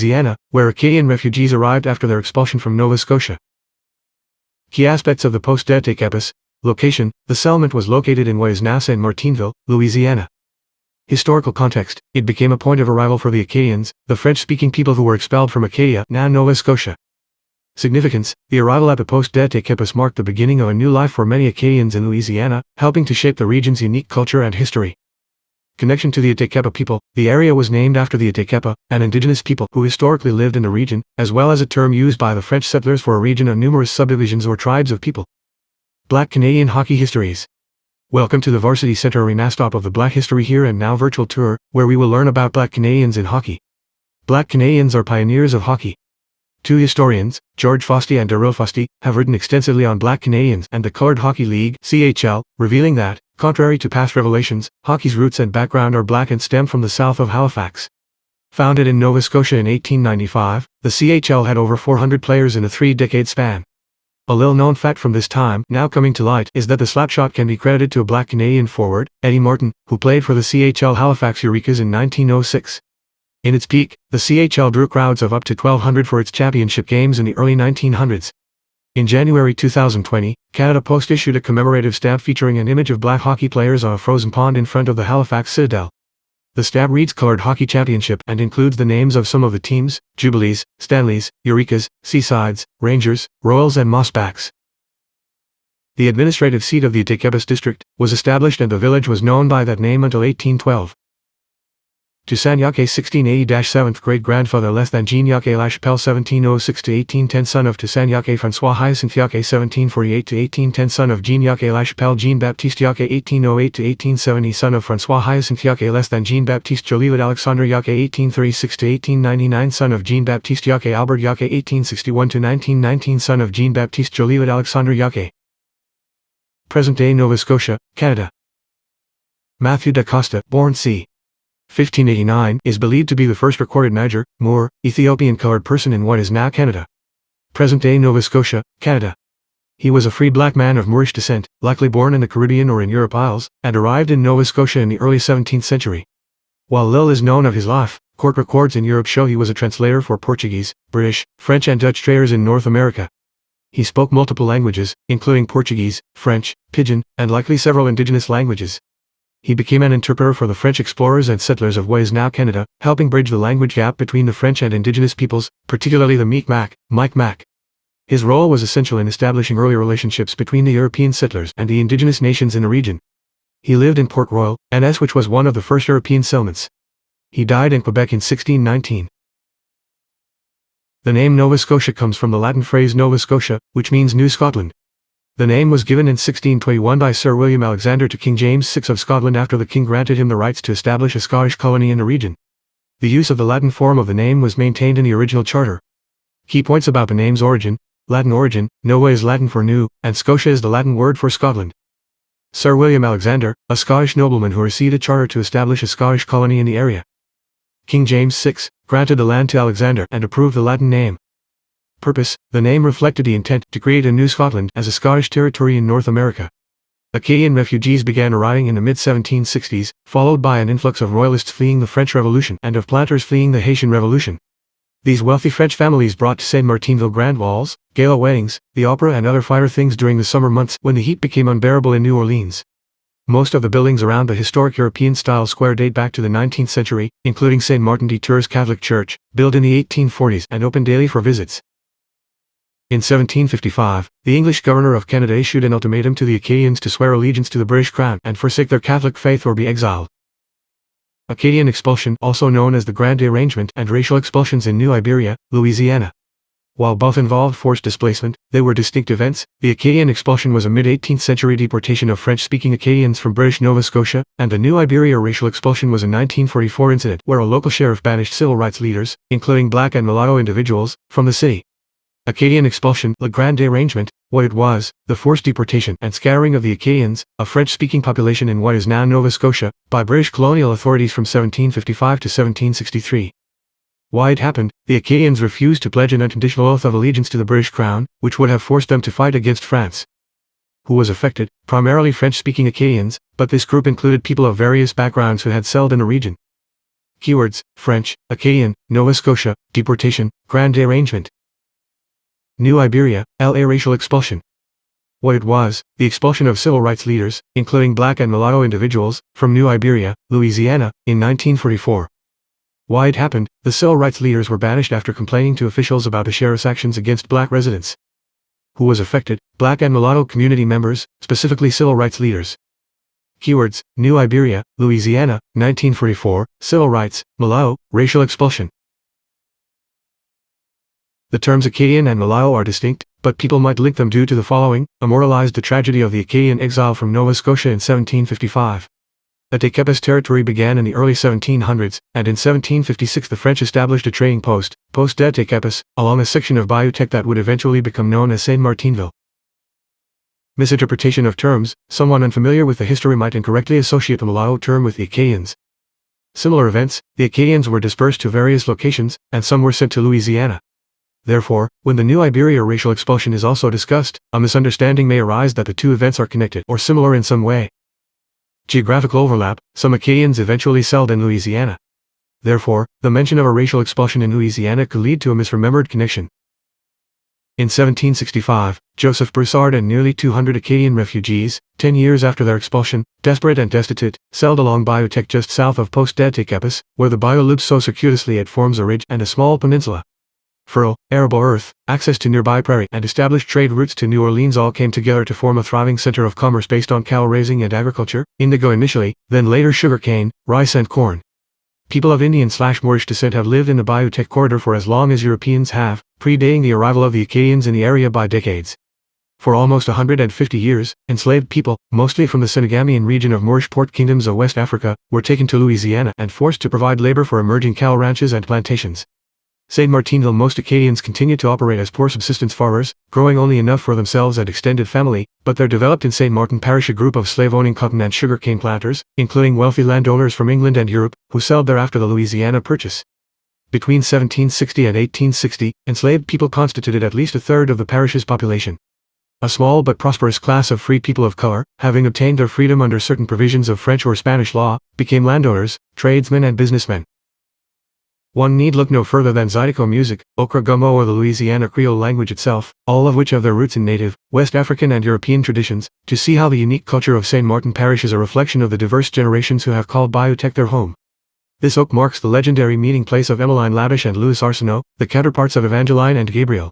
Louisiana, where Acadian refugees arrived after their expulsion from Nova Scotia. Key aspects of the post-d'été Québécois. Location: the settlement was located in what is now Saint-Martinville, Louisiana. Historical context: it became a point of arrival for the Acadians, the French-speaking people who were expelled from Acadia, now Nova Scotia. Significance: the arrival at the post-d'été Québécois marked the beginning of a new life for many Acadians in Louisiana, helping to shape the region's unique culture and history. Connection to the Atequepa people: the area was named after the Atequepa, an indigenous people who historically lived in the region, as well as a term used by the French settlers for a region of numerous subdivisions or tribes of people. Black Canadian Hockey Histories. Welcome to the Varsity Centre Arena stop of the Black History Here and Now virtual tour, where we will learn about Black Canadians in hockey. Black Canadians are pioneers of hockey. Two historians, George Fosty and Daryl Fosty, have written extensively on Black Canadians and the Coloured Hockey League (CHL), revealing that, contrary to past revelations, hockey's roots and background are black and stem from the south of Halifax. Founded in Nova Scotia in 1895, the CHL had over 400 players in a 3-decade span. A little-known fact from this time, now coming to light, is that the slapshot can be credited to a Black Canadian forward, Eddie Morton, who played for the CHL Halifax Eureka's in 1906. In its peak, the CHL drew crowds of up to 1,200 for its championship games in the early 1900s. In January 2020, Canada Post issued a commemorative stamp featuring an image of black hockey players on a frozen pond in front of the Halifax Citadel. The stamp reads Coloured Hockey Championship and includes the names of some of the teams: Jubilees, Stanleys, Eurekas, Seasides, Rangers, Royals and Mossbacks. The administrative seat of the Atequepas district was established and the village was known by that name until 1812. Toussaint Yaquet 1680-7th great-grandfather less than Jean Yaquet Lachapelle 1706-1810 son of Toussaint Yaquet François Hyacinthe Yaquet 1748-1810 son of Jean Yaquet Lachapelle Jean-Baptiste Yaquet 1808-1870 son of François Hyacinthe Yaquet less than Jean-Baptiste Jolivet Alexandre Yaquet 1836-1899 son of Jean-Baptiste Yaquet Albert Yaquet 1861-1919 son of Jean-Baptiste Jolivet Alexandre Yaquet. Present-day Nova Scotia, Canada. Matthew da Costa, born c. 1589, is believed to be the first recorded Niger, Moor, Ethiopian colored person in what is now Canada. Present-day Nova Scotia, Canada. He was a free black man of Moorish descent, likely born in the Caribbean or in Europe Isles, and arrived in Nova Scotia in the early 17th century. While little is known of his life, court records in Europe show he was a translator for Portuguese, British, French and Dutch traders in North America. He spoke multiple languages, including Portuguese, French, Pidgin, and likely several indigenous languages. He became an interpreter for the French explorers and settlers of what is now Canada, helping bridge the language gap between the French and indigenous peoples, particularly the Mi'kmaq. His role was essential in establishing early relationships between the European settlers and the indigenous nations in the region. He lived in Port Royal, NS, which was one of the first European settlements. He died in Quebec in 1619. The name Nova Scotia comes from the Latin phrase Nova Scotia, which means New Scotland. The name was given in 1621 by Sir William Alexander to King James VI of Scotland after the king granted him the rights to establish a Scottish colony in the region. The use of the Latin form of the name was maintained in the original charter. Key points about the name's origin: Latin origin, Nova is Latin for new, and Scotia is the Latin word for Scotland. Sir William Alexander, a Scottish nobleman who received a charter to establish a Scottish colony in the area. King James VI granted the land to Alexander and approved the Latin name. Purpose: the name reflected the intent to create a new Scotland as a Scottish territory in North America. Acadian refugees began arriving in the mid-1760s, followed by an influx of royalists fleeing the French Revolution and of planters fleeing the Haitian Revolution. These wealthy French families brought to Saint-Martinville grand balls, gala weddings, the opera and other finer things during the summer months when the heat became unbearable in New Orleans. Most of the buildings around the historic European-style square date back to the 19th century, including Saint Martin de Tours Catholic Church, built in the 1840s and open daily for visits. In 1755, the English governor of Canada issued an ultimatum to the Acadians to swear allegiance to the British Crown and forsake their Catholic faith or be exiled. Acadian expulsion, also known as the Grand Dérangement, and racial expulsions in New Iberia, Louisiana. While both involved forced displacement, they were distinct events. The Acadian expulsion was a mid-18th century deportation of French-speaking Acadians from British Nova Scotia, and the New Iberia racial expulsion was a 1944 incident where a local sheriff banished civil rights leaders, including black and mulatto individuals, from the city. Acadian expulsion, Le Grand Dérangement, what it was, the forced deportation and scattering of the Acadians, a French-speaking population in what is now Nova Scotia, by British colonial authorities from 1755 to 1763. Why it happened: the Acadians refused to pledge an unconditional oath of allegiance to the British Crown, which would have forced them to fight against France. Who was affected? Primarily French-speaking Acadians, but this group included people of various backgrounds who had settled in the region. Keywords: French, Acadian, Nova Scotia, deportation, Grand Arrangement. New Iberia, LA racial expulsion. What it was: the expulsion of civil rights leaders, including black and mulatto individuals, from New Iberia, Louisiana, in 1944. Why it happened: the civil rights leaders were banished after complaining to officials about the sheriff's actions against black residents. Who was affected? Black and mulatto community members, specifically civil rights leaders. Keywords: New Iberia, Louisiana, 1944, civil rights, mulatto, racial expulsion. The terms Acadian and mulatto are distinct, but people might link them due to the following: immortalized the tragedy of the Acadian exile from Nova Scotia in 1755. The Téquépes territory began in the early 1700s, and in 1756 the French established a trading post, Poste de Téquépes, along a section of Bayou Teque that would eventually become known as Saint-Martinville. Misinterpretation of terms: someone unfamiliar with the history might incorrectly associate the mulatto term with the Acadians. Similar events: the Acadians were dispersed to various locations, and some were sent to Louisiana. Therefore, when the New Iberia racial expulsion is also discussed, a misunderstanding may arise that the two events are connected or similar in some way. Geographical overlap: some Acadians eventually settled in Louisiana. Therefore, the mention of a racial expulsion in Louisiana could lead to a misremembered connection. In 1765, Joseph Broussard and nearly 200 Acadian refugees, 10 years after their expulsion, desperate and destitute, settled along Bayou Teque just south of Poste de Téquépes, where the bayou loops so circuitously it forms a ridge and a small peninsula. Fertile, arable earth, access to nearby prairie, and established trade routes to New Orleans all came together to form a thriving center of commerce based on cow raising and agriculture, indigo initially, then later sugar cane, rice and corn. People of Indian/Moorish descent have lived in the Bayou Teque corridor for as long as Europeans have, predating the arrival of the Acadians in the area by decades. For almost 150 years, enslaved people, mostly from the Senegamian region of Moorish port kingdoms of West Africa, were taken to Louisiana and forced to provide labor for emerging cow ranches and plantations. Saint-Martinville: most Acadians continued to operate as poor subsistence farmers, growing only enough for themselves and extended family, but there developed in St. Martin Parish a group of slave-owning cotton and sugarcane planters, including wealthy landowners from England and Europe, who settled there after the Louisiana Purchase. Between 1760 and 1860, enslaved people constituted at least a third of the parish's population. A small but prosperous class of free people of color, having obtained their freedom under certain provisions of French or Spanish law, became landowners, tradesmen and businessmen. One need look no further than Zydeco music, Okra Gummo or the Louisiana Creole language itself, all of which have their roots in native, West African and European traditions, to see how the unique culture of St. Martin Parish is a reflection of the diverse generations who have called Bayou Teque their home. This oak marks the legendary meeting place of Emmeline Labiche and Louis Arsenault, the counterparts of Evangeline and Gabriel.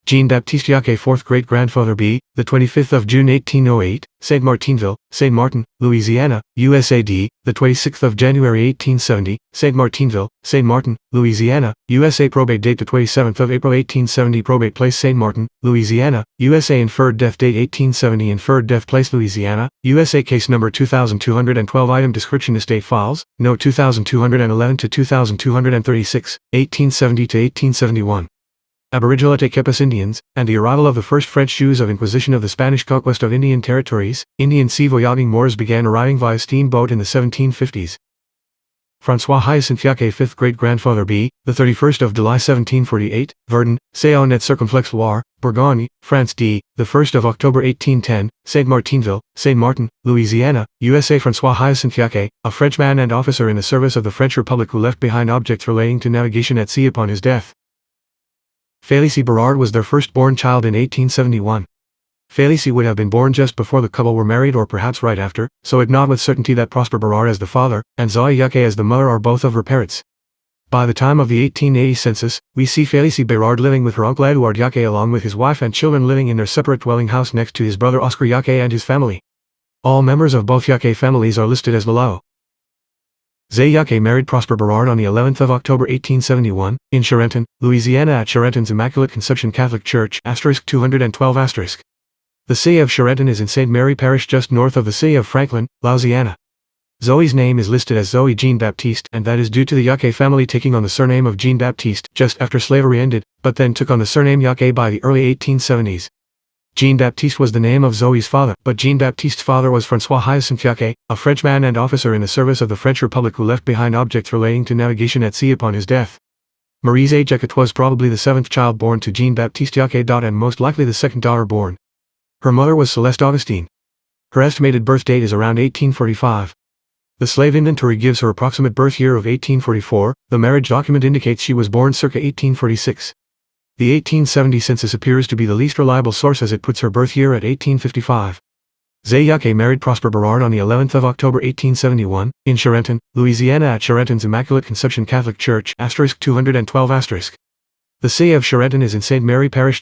Jean-Baptiste Jacquet, fourth great-grandfather b. the 25th of June 1808, St. Martinville, St. Martin, Louisiana, USA d. the 26th of January 1870, St. Martinville, St. Martin, Louisiana, USA. Probate date the 27th of April 1870. Probate place St. Martin, Louisiana, USA. Inferred death date 1870. Inferred death place Louisiana, USA. Case number 2212. Item description: estate files, note 2211 to 2236, 1870 to 1871. Aboriginal Téquépes Indians, and the arrival of the first French Jews of Inquisition of the Spanish conquest of Indian territories. Indian sea voyaging Moors began arriving via steamboat in the 1750s. François Hyacinthe Jacquet, fifth great-grandfather b. the 31st of July 1748, Verdun, Saône et Circonflexe Loire, Bourgogne, France d. the 1st of October 1810, St. Martinville, St. Martin, Louisiana, USA. François Hyacinthe Jacquet, a Frenchman and officer in the service of the French Republic who left behind objects relating to navigation at sea upon his death. Félicie Berard was their firstborn child in 1871. Félicie would have been born just before the couple were married or perhaps right after, so it not with certainty that Prosper Berard as the father, and Zoe Jacquet as the mother are both of her parents. By the time of the 1880 census, we see Félicie Berard living with her uncle Edouard Jacquet along with his wife and children living in their separate dwelling house next to his brother Oscar Jacquet and his family. All members of both Jacquet families are listed as mulatto. Zé Jacquet married Prosper Berard on the 11th of October 1871, in Charenton, Louisiana at Charenton's Immaculate Conception Catholic Church, *212*. The city of Charenton is in St. Mary Parish just north of the city of Franklin, Louisiana. Zoe's name is listed as Zoe Jean-Baptiste, and that is due to the Jacquet family taking on the surname of Jean-Baptiste just after slavery ended, but then took on the surname Jacquet by the early 1870s. Jean-Baptiste was the name of Zoe's father, but Jean-Baptiste's father was François Hyacinthe Jacquet, a Frenchman and officer in the service of the French Republic who left behind objects relating to navigation at sea upon his death. Marise Jacquet was probably the seventh child born to Jean-Baptiste Jacquet. And most likely the second daughter born. Her mother was Celeste Augustine. Her estimated birth date is around 1845. The slave inventory gives her approximate birth year of 1844, the marriage document indicates she was born circa 1846. The 1870 census appears to be the least reliable source as it puts her birth year at 1855. Zayake married Prosper Berard on the 11th of October 1871, in Charenton, Louisiana at Charenton's Immaculate Conception Catholic Church, *212*. The see of Charenton is in St. Mary Parish,